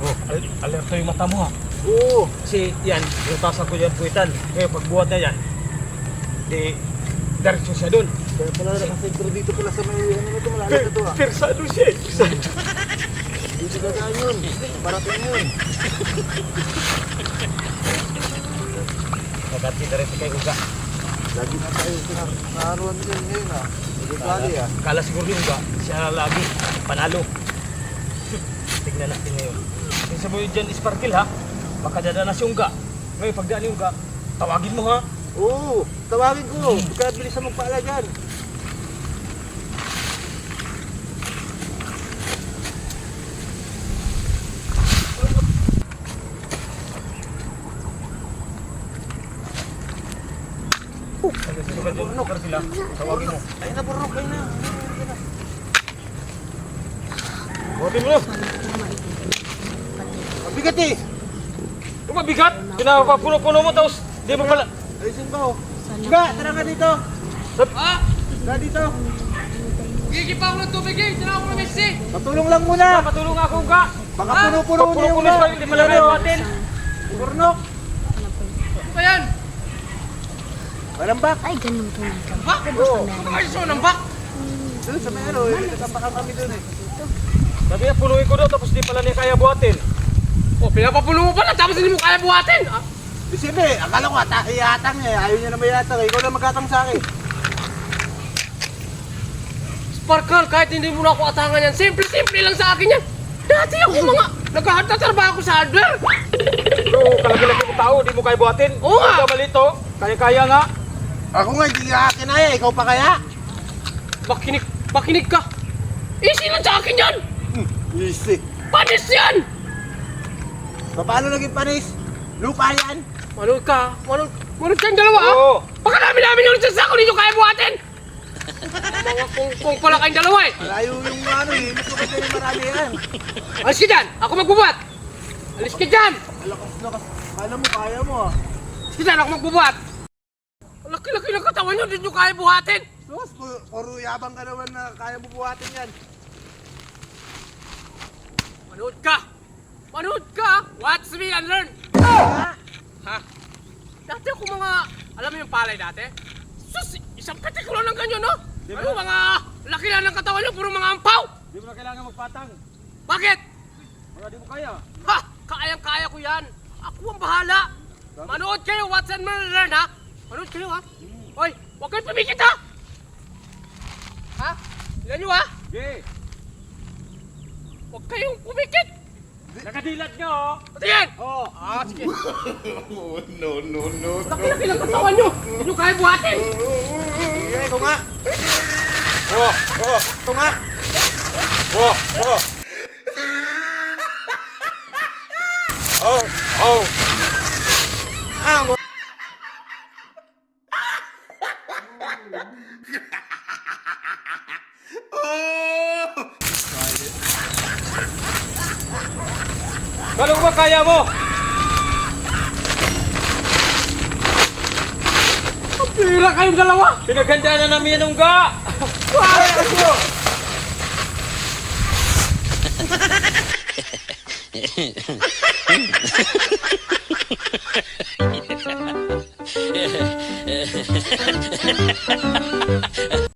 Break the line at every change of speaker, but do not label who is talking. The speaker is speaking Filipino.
Oh, alerto yung mata mo ha.
Oo.
Kasi yan, inutasan ko yan puwitan. Ngayon, pagbuhat na yan, di, diretso siya dun.
Kaya pala nakasentro dito pala sa may ano na ito, malalim na ito ah.
Persado siya eh. Persado.
Dito gagaan yun. Parating yun.
Magati na rin kay Uga.
Lagi na tayo naharuan din ngayon ah. Hindi kali ah.
Kala siguro yung Uga, siya lagi, panalo. Tignan natin ngayon. Yung sabi dyan, Sparkle ha, baka dadanas yung Uga. Ngayon, pagdaan yung Uga, tawagin mo ha.
Oo, tawagin ko. Kaya bilis na magpaala dyan.
Ano ka sila? Tawagin mo.
Ay na, burok. Ay na.
Tawagin mo na.
Mabigat eh.
Kung mabigat, pinapapuno-puno mo tapos di mo pala.
Ayusin ko. Ga, tara ka dito.
Ha?
Ga dito.
Gigipa ako ng tubig eh! Tira ako ng Messi!
Patulong lang muna.
Patulong ako Uga.
Baka puno-puno niya yung
Puno-puno pa hindi pala may batin.
Purnok.
Ano ba yan?
Malambak.
Ay, ganun po nga.
Bak?
Oo.
Ayos mo ng bak!
Doon sa may ano, nagtambakan kami doon eh.
Sabi niya, punuin ko daw tapos di pala niya kaya buhatin.
O, pinapapuno mo pala tapos hindi mo kaya buhatin! Ah,
Siyempre, akala ko atang eh. Ayaw niya na mayatang eh. Ikaw lang magkatang sa akin.
Sparkle, kahit hindi mo na ako atangan yan, simple-simple lang sa akin yan! Dati ako mga naghahantatrabaho ako sa hardware!
Pero kalaki-laki mo tao, di mo kaya buhatin.
Oo nga.
Ikaw balito, kaya-kaya nga.
Ako nga, hindi ka kinaya. Ikaw pa kaya?
Makinig ka! Easy lang sa akin yan!
Easy.
Panis yan!
Paano naging panis? Lupa yan?
Manood kayong dalawa ah!
Oo.
Baka namin yung nagsasako ninyo kaya buhatin! Mga kung pala kayong dalawa eh!
Malayo yung ano eh. Mas maganda yung marami yan.
Alis ka dyan! Ako magbubuhat! Alis ka dyan!
Lakas. Kala mo, kaya mo ah.
Alis ka dyan! Ako magbubuhat! Ang laki-laki ng katawan nyo, hindi nyo kaya buhatin!
Sus, puro yabang ka naman na kaya mo buhatin yan.
Manood ka! Manood ka! Watch me and learn! Ha? Dati ako mga... Alam mo yung palay dati? Sus! Isang petik lang ng ganyan, no? Ano mga... Laki na ng katawan nyo, puro mga ampaw!
Di mo na kailangan magpatang.
Bakit?
Wala di mo kaya.
Ha! Kayang-kaya ko yan! Ako ang bahala! Manood kayo! Watch and learn, ha? Manood kayo, ha? Hoy! Huwag kayong pumikit, ha? Ha? Tignan nyo, ha?
Sige.
Huwag kayong pumikit!
Nakadilat niya oh.
Tingin!
Oh.
Ah, sige.
No.
Laki-laki ng katawan nyo! Hindi nyo kaya buhatin!
Sige, ikaw nga.
Oh.
Ito nga.
Oh.
Ah, mo.
Galong ba kaya mo?
Pira kayong dalawa!
Pinaghandaan na namin yan Uga.
Kaya ako!